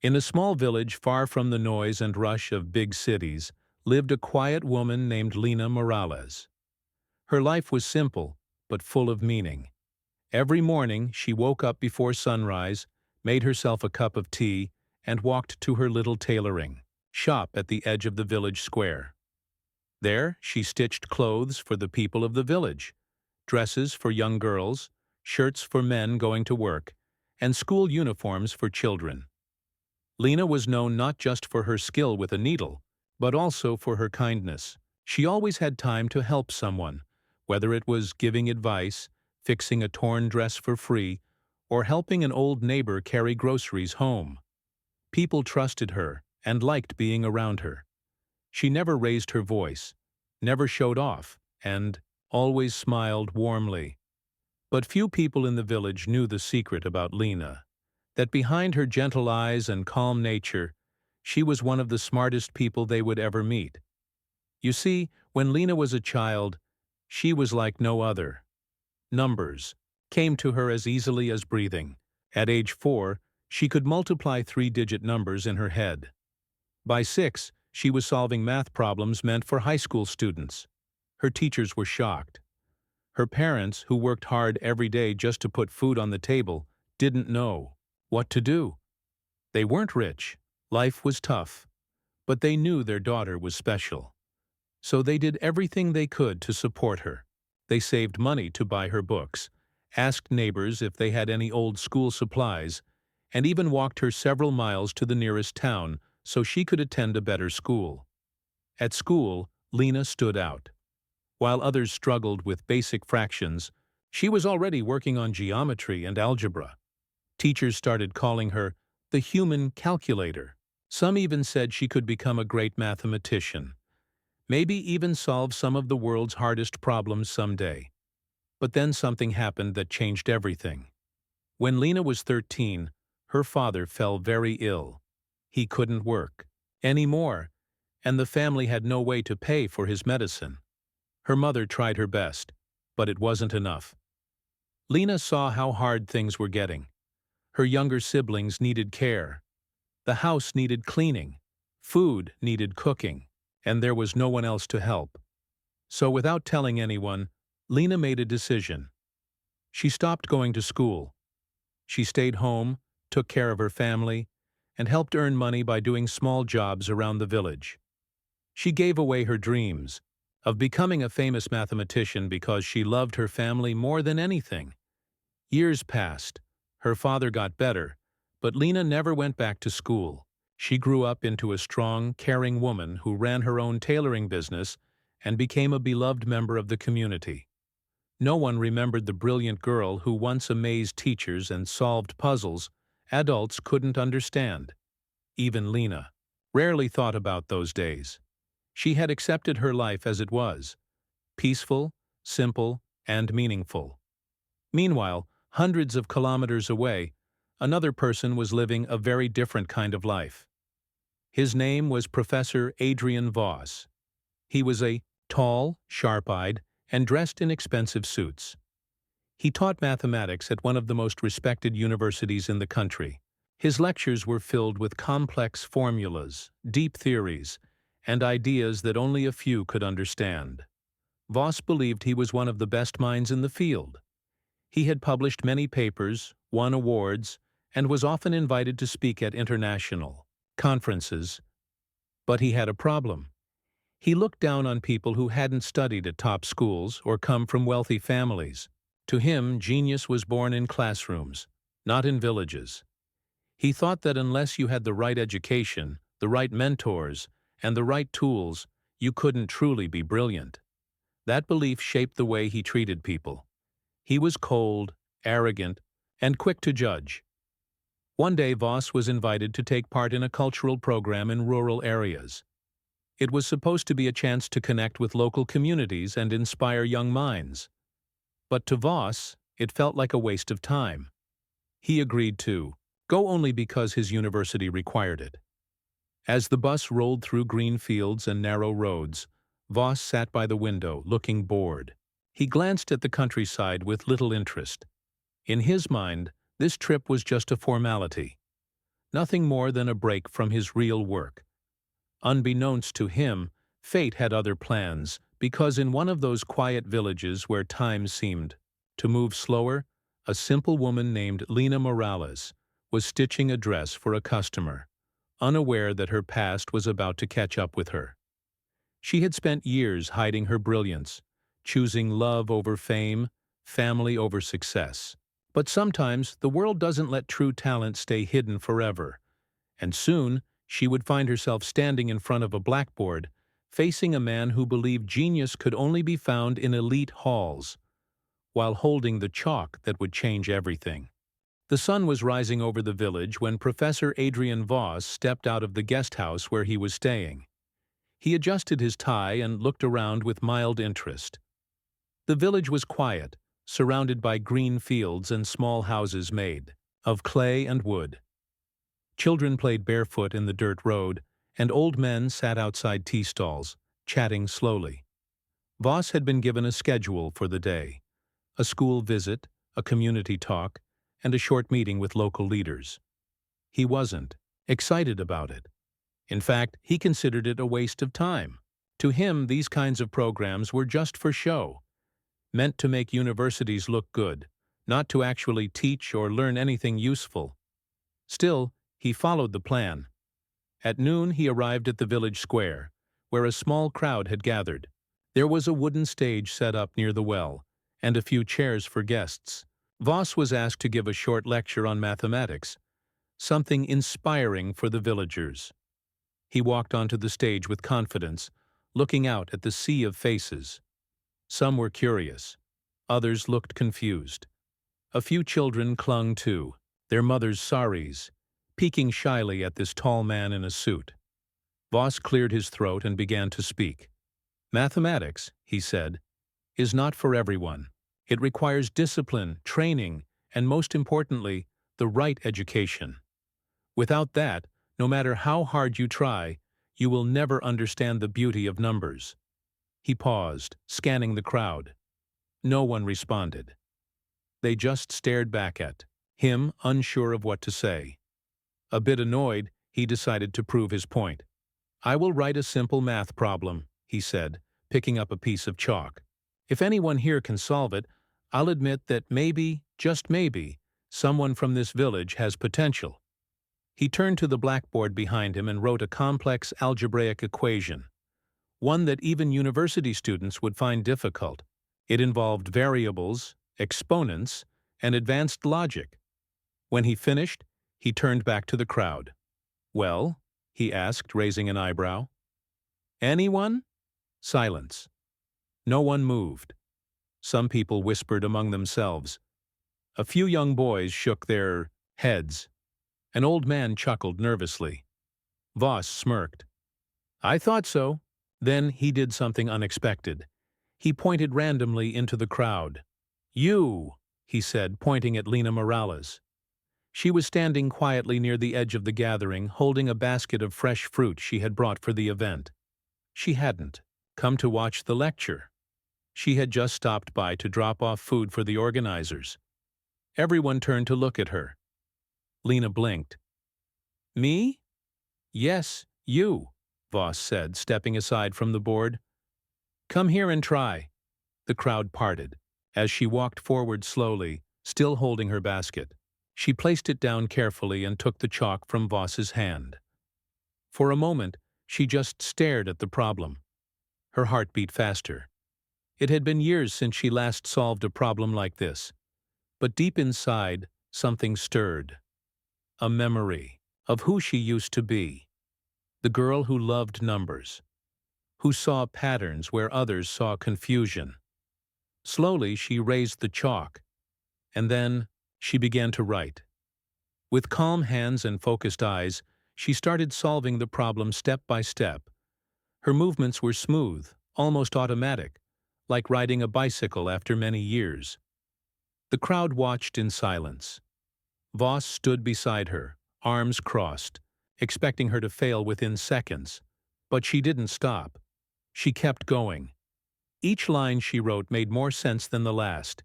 In a small village far from the noise and rush of big cities lived a quiet woman named Lena Morales. Her life was simple, but full of meaning. Every morning she woke up before sunrise, made herself a cup of tea, and walked to her little tailoring shop at the edge of the village square. There she stitched clothes for the people of the village, dresses for young girls, shirts for men going to work, and school uniforms for children. Lena was known not just for her skill with a needle, but also for her kindness. She always had time to help someone, whether it was giving advice, fixing a torn dress for free, or helping an old neighbor carry groceries home. People trusted her and liked being around her. She never raised her voice, never showed off, and always smiled warmly. But few people in the village knew the secret about Lena, that behind her gentle eyes and calm nature, she was one of the smartest people they would ever meet. You see, when Lena was a child, she was like no other. Numbers came to her as easily as breathing. At age 4, she could multiply 3-digit numbers in her head. By 6, she was solving math problems meant for high school students. Her teachers were shocked. Her parents, who worked hard every day just to put food on the table, didn't know what to do. They weren't rich, life was tough, but they knew their daughter was special. So they did everything they could to support her. They saved money to buy her books, asked neighbors if they had any old school supplies, and even walked her several miles to the nearest town so she could attend a better school. At school, Lena stood out. While others struggled with basic fractions, she was already working on geometry and algebra. Teachers started calling her the human calculator. Some even said she could become a great mathematician, maybe even solve some of the world's hardest problems someday. But then something happened that changed everything. When Lena was 13, her father fell very ill. He couldn't work anymore, and the family had no way to pay for his medicine. Her mother tried her best, but it wasn't enough. Lena saw how hard things were getting. Her younger siblings needed care. The house needed cleaning. Food needed cooking, and there was no one else to help. So without telling anyone, Lena made a decision. She stopped going to school. She stayed home, took care of her family, and helped earn money by doing small jobs around the village. She gave away her dreams of becoming a famous mathematician because she loved her family more than anything. Years passed. Her father got better, but Lena never went back to school. She grew up into a strong, caring woman who ran her own tailoring business and became a beloved member of the community. No one remembered the brilliant girl who once amazed teachers and solved puzzles adults couldn't understand. Even Lena rarely thought about those days. She had accepted her life as it was, peaceful, simple, and meaningful. Meanwhile, hundreds of kilometers away, another person was living a very different kind of life. His name was Professor Adrian Voss. He was a tall, sharp-eyed, and dressed in expensive suits. He taught mathematics at one of the most respected universities in the country. His lectures were filled with complex formulas, deep theories, and ideas that only a few could understand. Voss believed he was one of the best minds in the field. He had published many papers, won awards, and was often invited to speak at international conferences. But he had a problem. He looked down on people who hadn't studied at top schools or come from wealthy families. To him, genius was born in classrooms, not in villages. He thought that unless you had the right education, the right mentors, and the right tools, you couldn't truly be brilliant. That belief shaped the way he treated people. He was cold, arrogant, and quick to judge. One day Voss was invited to take part in a cultural program in rural areas. It was supposed to be a chance to connect with local communities and inspire young minds. But to Voss, it felt like a waste of time. He agreed to go only because his university required it. As the bus rolled through green fields and narrow roads, Voss sat by the window, looking bored. He glanced at the countryside with little interest. In his mind, this trip was just a formality. nothing more than a break from his real work. Unbeknownst to him, fate had other plans, because in one of those quiet villages where time seemed to move slower, a simple woman named Lena Morales was stitching a dress for a customer, unaware that her past was about to catch up with her. She had spent years hiding her brilliance, choosing love over fame, family over success. But sometimes the world doesn't let true talent stay hidden forever, and soon she would find herself standing in front of a blackboard, facing a man who believed genius could only be found in elite halls, while holding the chalk that would change everything. The sun was rising over the village when Professor Adrian Voss stepped out of the guest house where he was staying. He adjusted his tie and looked around with mild interest. The village was quiet, surrounded by green fields and small houses made of clay and wood. Children played barefoot in the dirt road, and old men sat outside tea stalls, chatting slowly. Voss had been given a schedule for the day: a school visit, a community talk, and a short meeting with local leaders. He wasn't excited about it. In fact, he considered it a waste of time. To him, these kinds of programs were just for show, meant to make universities look good, not to actually teach or learn anything useful. Still, he followed the plan. At noon, he arrived at the village square, where a small crowd had gathered. There was a wooden stage set up near the well, and a few chairs for guests. Voss was asked to give a short lecture on mathematics, something inspiring for the villagers. He walked onto the stage with confidence, looking out at the sea of faces. Some were curious. Others looked confused. A few children clung to their mothers' saris, peeking shyly at this tall man in a suit. Voss cleared his throat and began to speak. "Mathematics," he said, "is not for everyone. It requires discipline, training, and most importantly, the right education. Without that, no matter how hard you try, you will never understand the beauty of numbers." He paused, scanning the crowd. No one responded. They just stared back at him, unsure of what to say. A bit annoyed, he decided to prove his point. "I will write a simple math problem," he said, picking up a piece of chalk. "If anyone here can solve it, I'll admit that maybe, just maybe, someone from this village has potential." He turned to the blackboard behind him and wrote a complex algebraic equation, one that even university students would find difficult. It involved variables, exponents, and advanced logic. When he finished, he turned back to the crowd. "Well?" he asked, raising an eyebrow. "Anyone?" Silence. No one moved. Some people whispered among themselves. A few young boys shook their heads. An old man chuckled nervously. Voss smirked. "I thought so." Then he did something unexpected. He pointed randomly into the crowd. "You," he said, pointing at Lena Morales. She was standing quietly near the edge of the gathering, holding a basket of fresh fruit she had brought for the event. She hadn't come to watch the lecture. She had just stopped by to drop off food for the organizers. Everyone turned to look at her. Lena blinked. "Me?" "Yes, you," Voss said, stepping aside from the board. "Come here and try." The crowd parted. As she walked forward slowly, still holding her basket, she placed it down carefully and took the chalk from Voss's hand. For a moment, she just stared at the problem. Her heart beat faster. It had been years since she last solved a problem like this. But deep inside, something stirred. A memory of who she used to be. The girl who loved numbers. Who saw patterns where others saw confusion. Slowly, she raised the chalk. And then, she began to write. With calm hands and focused eyes, she started solving the problem step by step. Her movements were smooth, almost automatic, like riding a bicycle after many years. The crowd watched in silence. Voss stood beside her, arms crossed, expecting her to fail within seconds. But she didn't stop. She kept going. Each line she wrote made more sense than the last.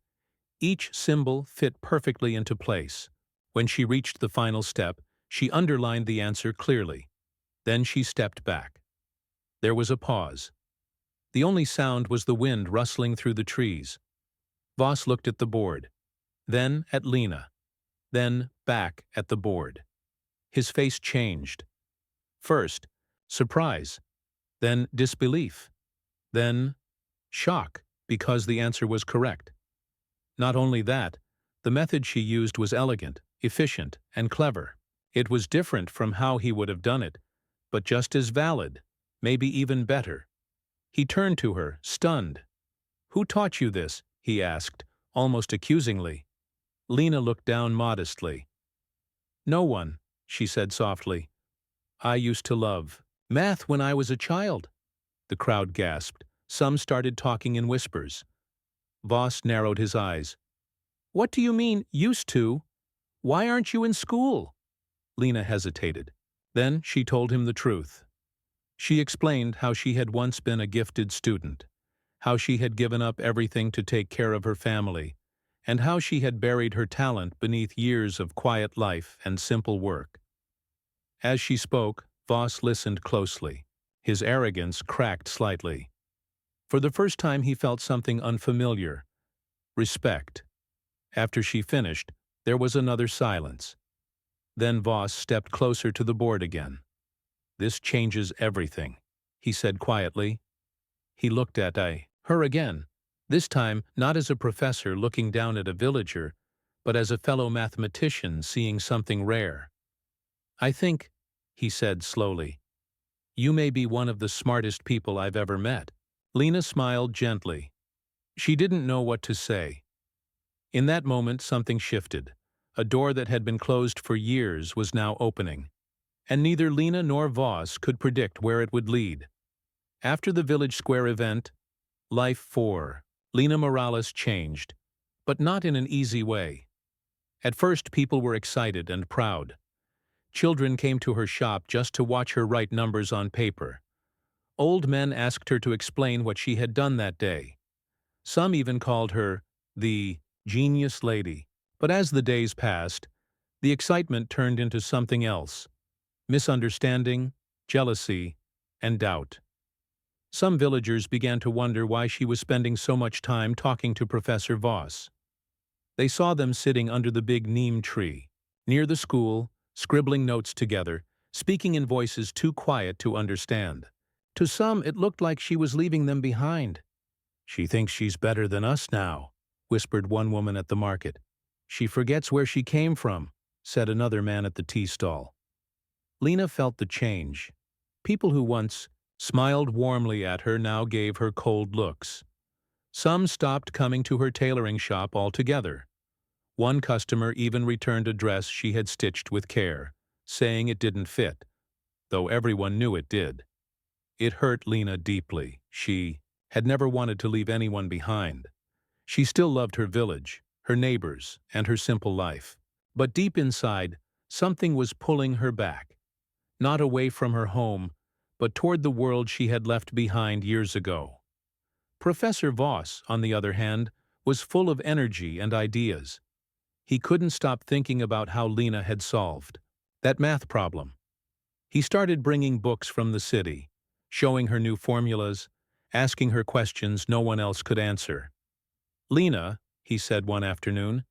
Each symbol fit perfectly into place. When she reached the final step, She underlined the answer clearly. Then she stepped back. There was a pause. The only sound was the wind rustling through the trees. Voss looked at the board, then at Lena, then back at the board. His face changed. First, surprise, then disbelief, then shock, because the answer was correct. Not only that, the method she used was elegant, efficient, and clever. It was different from how he would have done it, but just as valid, maybe even better. He turned to her, stunned. "Who taught you this?" he asked, almost accusingly. Lena looked down modestly. "No one," she said softly. "I used to love math when I was a child." The crowd gasped. Some started talking in whispers. Voss narrowed his eyes. "What do you mean, used to? Why aren't you in school?" Lena hesitated. Then she told him the truth. She explained how she had once been a gifted student, how she had given up everything to take care of her family, and how she had buried her talent beneath years of quiet life and simple work. As she spoke, Voss listened closely. His arrogance cracked slightly. For the first time he felt something unfamiliar: respect. After she finished, there was another silence. Then Voss stepped closer to the board again. "This changes everything," he said quietly. He looked at her again, this time not as a professor looking down at a villager, but as a fellow mathematician seeing something rare. "I think," he said slowly, "you may be one of the smartest people I've ever met." Lena smiled gently. She didn't know what to say. In that moment something shifted. A door that had been closed for years was now opening, and neither Lena nor Voss could predict where it would lead. After the Village Square event, life for Lena Morales changed, but not in an easy way. At first people were excited and proud. Children came to her shop just to watch her write numbers on paper. Old men asked her to explain what she had done that day. Some even called her the genius lady. But as the days passed, the excitement turned into something else: misunderstanding, jealousy, and doubt. Some villagers began to wonder why she was spending so much time talking to Professor Voss. They saw them sitting under the big neem tree, near the school, scribbling notes together, speaking in voices too quiet to understand. To some, it looked like she was leaving them behind. "She thinks she's better than us now," whispered one woman at the market. "She forgets where she came from," said another man at the tea stall. Lena felt the change. People who once smiled warmly at her now gave her cold looks. Some stopped coming to her tailoring shop altogether. One customer even returned a dress she had stitched with care, saying it didn't fit, though everyone knew it did. It hurt Lena deeply. She had never wanted to leave anyone behind. She still loved her village, her neighbors, and her simple life. But deep inside, something was pulling her back. Not away from her home, but toward the world she had left behind years ago. Professor Voss, on the other hand, was full of energy and ideas. He couldn't stop thinking about how Lena had solved that math problem. He started bringing books from the city, showing her new formulas, asking her questions no one else could answer. "Lena," he said one afternoon,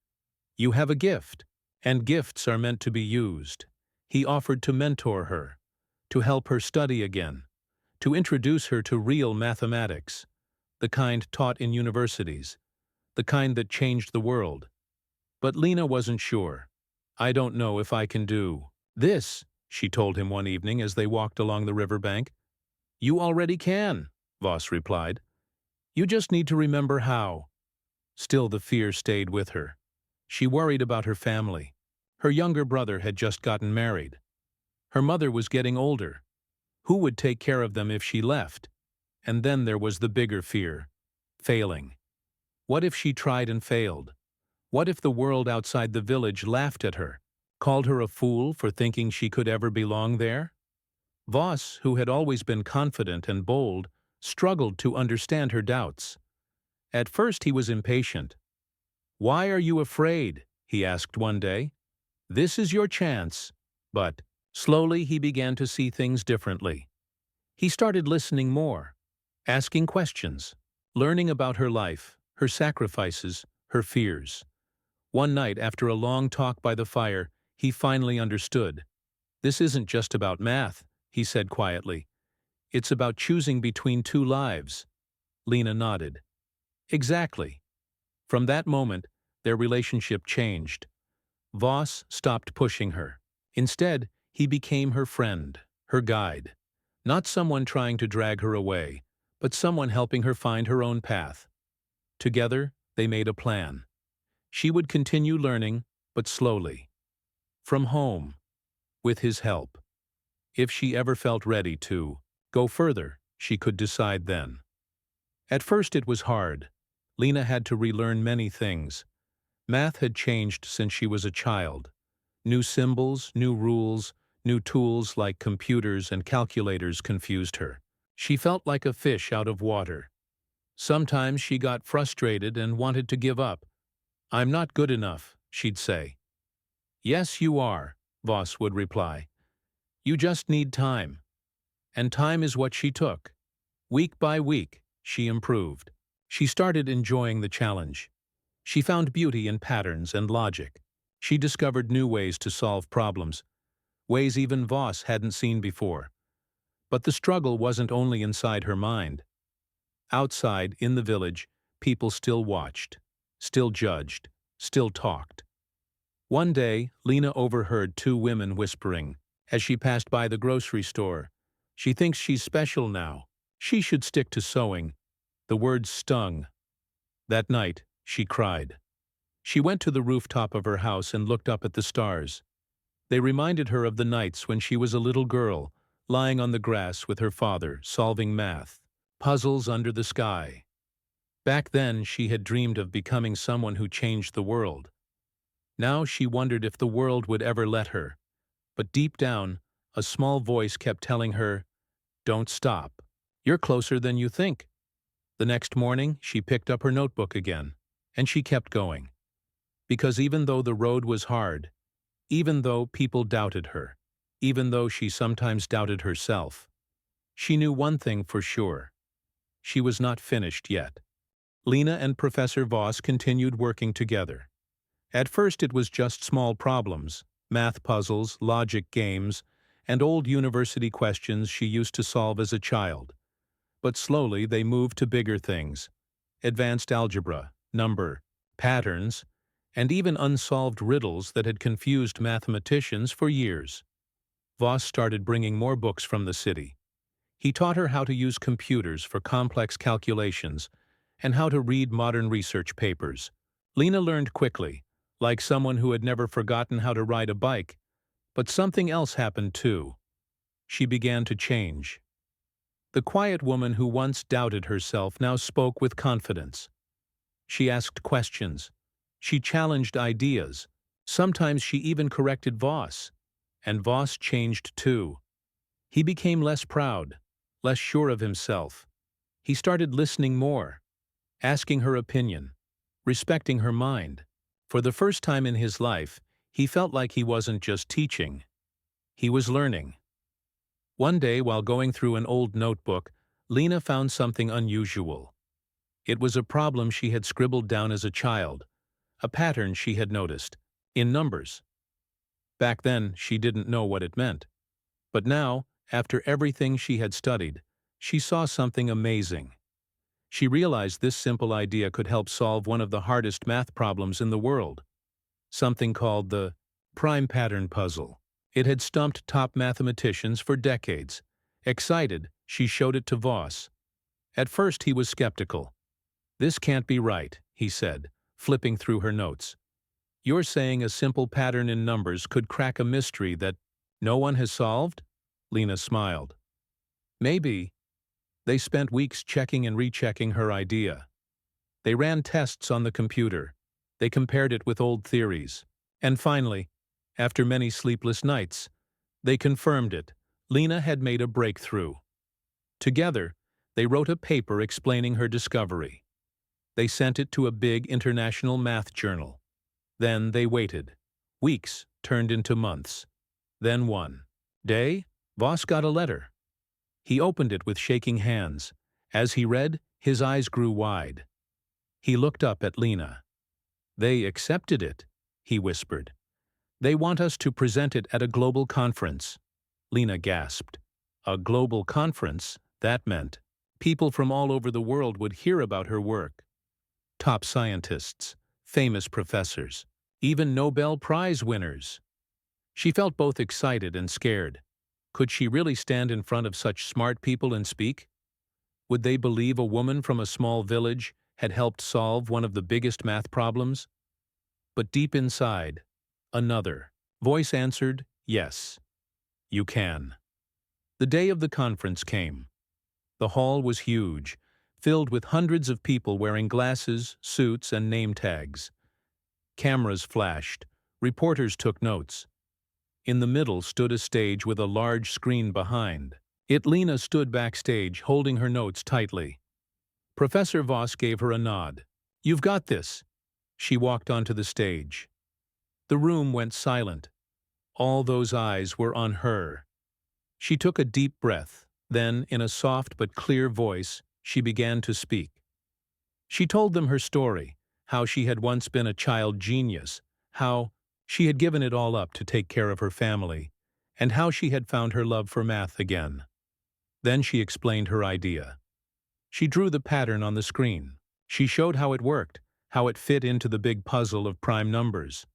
"you have a gift, and gifts are meant to be used." He offered to mentor her, to help her study again, to introduce her to real mathematics, the kind taught in universities, the kind that changed the world. But Lena wasn't sure. "I don't know if I can do this," she told him one evening as they walked along the riverbank. "You already can," Voss replied. "You just need to remember how." Still the fear stayed with her. She worried about her family. Her younger brother had just gotten married. Her mother was getting older. Who would take care of them if she left? And then there was the bigger fear: failing. What if she tried and failed? What if the world outside the village laughed at her, called her a fool for thinking she could ever belong there? Voss, who had always been confident and bold, struggled to understand her doubts. At first he was impatient. "Why are you afraid?" he asked one day. "This is your chance." But slowly he began to see things differently. He started listening more, asking questions, learning about her life, her sacrifices, her fears. One night, after a long talk by the fire, he finally understood. "This isn't just about math," he said quietly. "It's about choosing between two lives." Lena nodded. "Exactly." From that moment, their relationship changed. Voss stopped pushing her. Instead, he became her friend, her guide. Not someone trying to drag her away, but someone helping her find her own path. Together, they made a plan. She would continue learning, but slowly. From home, with his help. If she ever felt ready to go further, she could decide then. At first it was hard. Lena had to relearn many things. Math had changed since she was a child. New symbols, new rules, new tools like computers and calculators confused her. She felt like a fish out of water. Sometimes she got frustrated and wanted to give up. "I'm not good enough," she'd say. "Yes, you are," Voss would reply. "You just need time." And time is what she took. Week by week, she improved. She started enjoying the challenge. She found beauty in patterns and logic. She discovered new ways to solve problems, ways even Voss hadn't seen before. But the struggle wasn't only inside her mind. Outside, in the village, people still watched, still judged, still talked. One day, Lena overheard two women whispering as she passed by the grocery store. "She thinks she's special now. She should stick to sewing." The words stung. That night, she cried. She went to the rooftop of her house and looked up at the stars. They reminded her of the nights when she was a little girl, lying on the grass with her father, solving math puzzles under the sky. Back then, she had dreamed of becoming someone who changed the world. Now she wondered if the world would ever let her. But deep down, a small voice kept telling her, "Don't stop. You're closer than you think." The next morning, she picked up her notebook again, and she kept going. Because even though the road was hard, even though people doubted her, even though she sometimes doubted herself, she knew one thing for sure. She was not finished yet. Lena and Professor Voss continued working together. At first it was just small problems, math puzzles, logic games, and old university questions she used to solve as a child. But slowly they moved to bigger things: advanced algebra, number, patterns, and even unsolved riddles that had confused mathematicians for years. Voss started bringing more books from the city. He taught her how to use computers for complex calculations and how to read modern research papers. Lena learned quickly, like someone who had never forgotten how to ride a bike. But something else happened too. She began to change. The quiet woman who once doubted herself now spoke with confidence. She asked questions. She challenged ideas. Sometimes she even corrected Voss. And Voss changed too. He became less proud, less sure of himself. He started listening more, asking her opinion, respecting her mind. For the first time in his life, he felt like he wasn't just teaching. He was learning. One day, while going through an old notebook, Lena found something unusual. It was a problem she had scribbled down as a child, a pattern she had noticed, in numbers. Back then, she didn't know what it meant. But now, after everything she had studied, she saw something amazing. She realized this simple idea could help solve one of the hardest math problems in the world, something called the prime pattern puzzle. It had stumped top mathematicians for decades. Excited, she showed it to Voss. At first he was skeptical. "This can't be right," he said, flipping through her notes. "You're saying a simple pattern in numbers could crack a mystery that no one has solved?" Lena smiled. "Maybe." They spent weeks checking and rechecking her idea. They ran tests on the computer. They compared it with old theories. And finally, after many sleepless nights, they confirmed it. Lena had made a breakthrough. Together, they wrote a paper explaining her discovery. They sent it to a big international math journal. Then they waited. Weeks turned into months. Then one day, Voss got a letter. He opened it with shaking hands. As he read, his eyes grew wide. He looked up at Lena. "They accepted it," he whispered. "They want us to present it at a global conference." Lena gasped. A global conference? That meant people from all over the world would hear about her work. Top scientists, famous professors, even Nobel Prize winners. She felt both excited and scared. Could she really stand in front of such smart people and speak? Would they believe a woman from a small village had helped solve one of the biggest math problems? But deep inside, another voice answered, "Yes, you can." The day of the conference came. The hall was huge, filled with hundreds of people wearing glasses, suits, and name tags. Cameras flashed. Reporters took notes. In the middle stood a stage with a large screen behind. Lena stood backstage, holding her notes tightly. Professor Voss gave her a nod. "You've got this." She walked onto the stage. The room went silent. All those eyes were on her. She took a deep breath. Then, in a soft but clear voice, she began to speak. She told them her story, how she had once been a child genius, how she had given it all up to take care of her family, and how she had found her love for math again. Then she explained her idea. She drew the pattern on the screen. She showed how it worked, how it fit into the big puzzle of prime numbers.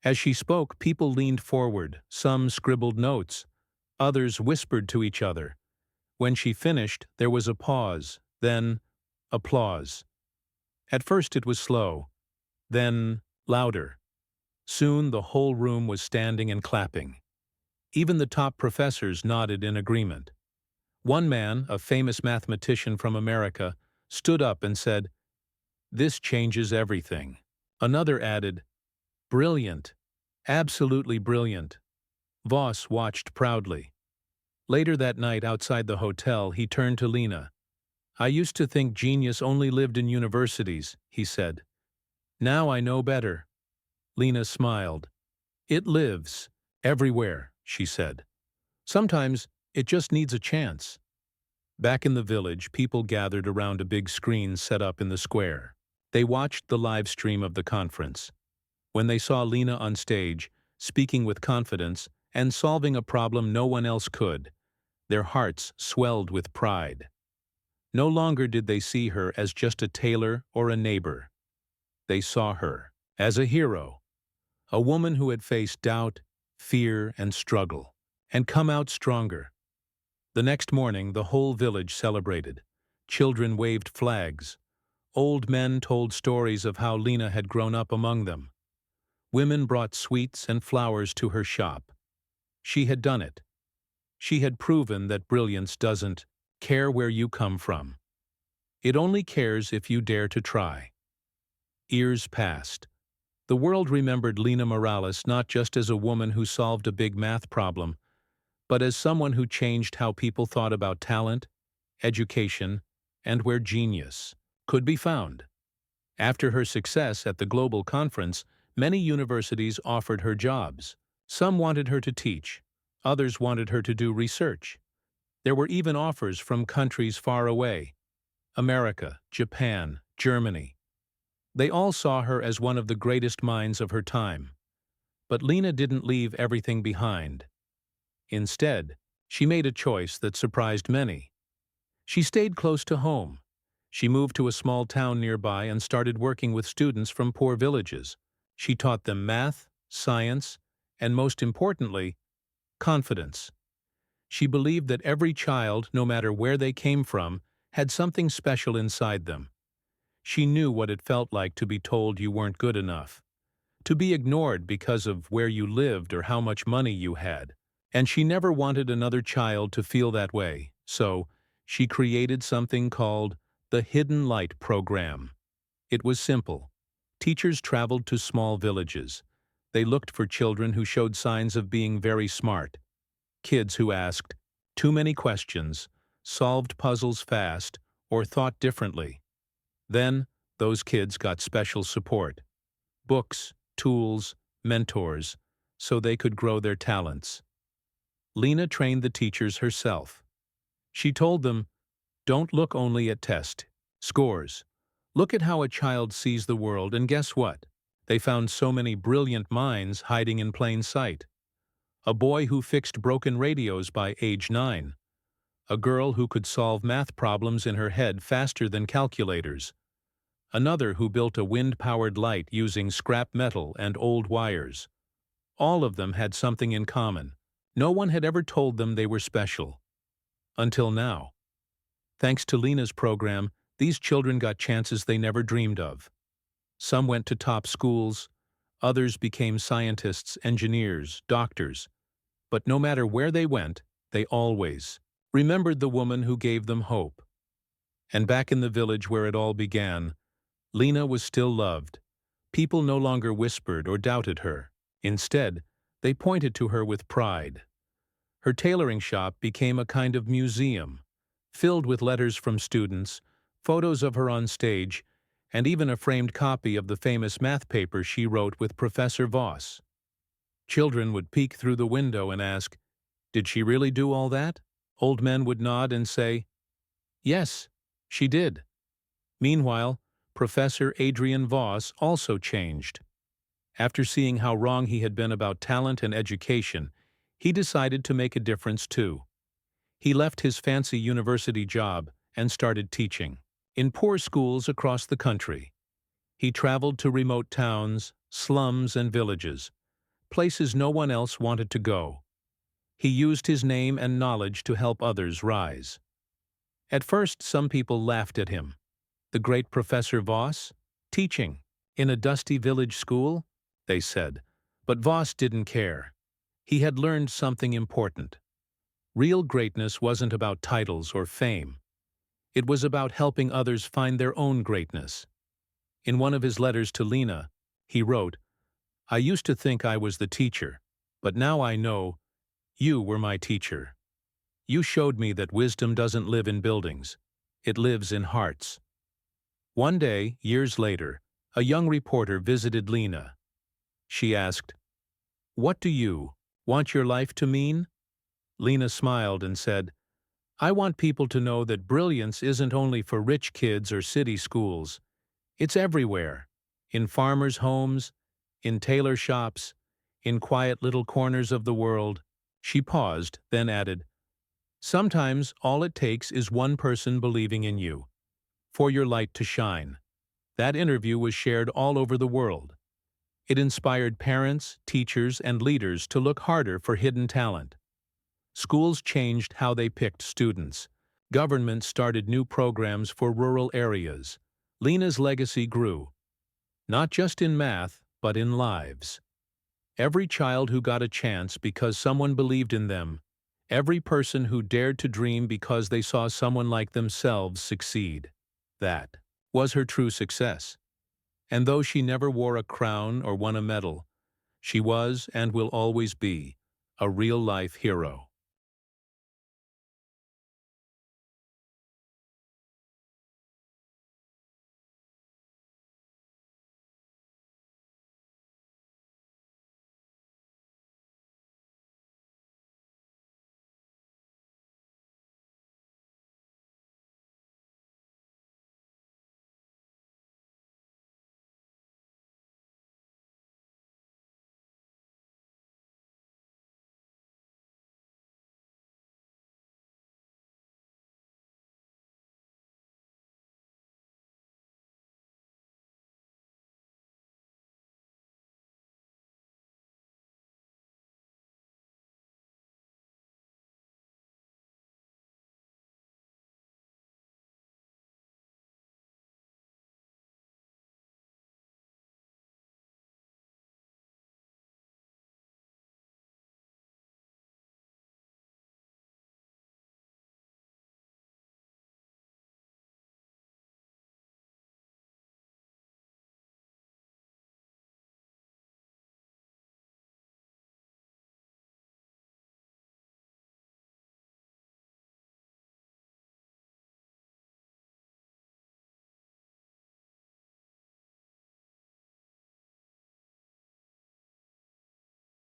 As she spoke, people leaned forward, some scribbled notes, others whispered to each other. When she finished, there was a pause, then applause. At first it was slow, then louder. Soon the whole room was standing and clapping. Even the top professors nodded in agreement. One man, a famous mathematician from America, stood up and said, "This changes everything." Another added, "Brilliant, absolutely brilliant." Voss watched proudly. Later that night outside the hotel, he turned to Lena. "I used to think genius only lived in universities," he said. "Now I know better." Lena smiled. "It lives everywhere," she said. "Sometimes it just needs a chance." Back in the village, people gathered around a big screen set up in the square. They watched the live stream of the conference. When they saw Lena on stage, speaking with confidence and solving a problem no one else could, their hearts swelled with pride. No longer did they see her as just a tailor or a neighbor. They saw her as a hero, a woman who had faced doubt, fear, and struggle, and come out stronger. The next morning, the whole village celebrated. Children waved flags. Old men told stories of how Lena had grown up among them. Women brought sweets and flowers to her shop. She had done it. She had proven that brilliance doesn't care where you come from. It only cares if you dare to try. Years passed. The world remembered Lena Morales not just as a woman who solved a big math problem, but as someone who changed how people thought about talent, education, and where genius could be found. After her success at the global conference, many universities offered her jobs. Some wanted her to teach. Others wanted her to do research. There were even offers from countries far away: America, Japan, Germany. They all saw her as one of the greatest minds of her time. But Lena didn't leave everything behind. Instead, she made a choice that surprised many. She stayed close to home. She moved to a small town nearby and started working with students from poor villages. She taught them math, science, and most importantly, confidence. She believed that every child, no matter where they came from, had something special inside them. She knew what it felt like to be told you weren't good enough, to be ignored because of where you lived or how much money you had. And she never wanted another child to feel that way, so she created something called the Hidden Light Program. It was simple. Teachers traveled to small villages. They looked for children who showed signs of being very smart. Kids who asked too many questions, solved puzzles fast, or thought differently. Then, those kids got special support. Books, tools, mentors. so they could grow their talents. Lena trained the teachers herself. She told them, "Don't look only at test scores. Look at how a child sees the world, and guess what? They found so many brilliant minds hiding in plain sight. A boy who fixed broken radios by age 9. A girl who could solve math problems in her head faster than calculators. Another who built a wind-powered light using scrap metal and old wires. All of them had something in common. No one had ever told them they were special. Until now. Thanks to Lena's program, these children got chances they never dreamed of. Some went to top schools, others became scientists, engineers, doctors. But no matter where they went, they always remembered the woman who gave them hope. And back in the village where it all began, Lena was still loved. People no longer whispered or doubted her. Instead, they pointed to her with pride. Her tailoring shop became a kind of museum, filled with letters from students, photos of her on stage, and even a framed copy of the famous math paper she wrote with Professor Voss. Children would peek through the window and ask, "Did she really do all that?" Old men would nod and say, "Yes, she did." Meanwhile, Professor Adrian Voss also changed. After seeing how wrong he had been about talent and education, he decided to make a difference too. He left his fancy university job and started teaching in poor schools across the country. He traveled to remote towns, slums, and villages, places no one else wanted to go. He used his name and knowledge to help others rise. At first, some people laughed at him. The great Professor Voss? Teaching? In a dusty village school? They said. But Voss didn't care. He had learned something important. Real greatness wasn't about titles or fame. It was about helping others find their own greatness. In one of his letters to Lena, he wrote, "I used to think I was the teacher, but now I know you were my teacher. You showed me that wisdom doesn't live in buildings. It lives in hearts." One day, years later, a young reporter visited Lena. She asked, "What do you want your life to mean?" Lena smiled and said, "I want people to know that brilliance isn't only for rich kids or city schools. It's everywhere, in farmers' homes, in tailor shops, in quiet little corners of the world." She paused, then added, "Sometimes all it takes is one person believing in you, for your light to shine." That interview was shared all over the world. It inspired parents, teachers, and leaders to look harder for hidden talent. Schools changed how they picked students. Governments started new programs for rural areas. Lena's legacy grew, not just in math, but in lives. Every child who got a chance because someone believed in them, every person who dared to dream because they saw someone like themselves succeed. That was her true success. And though she never wore a crown or won a medal, she was and will always be a real-life hero.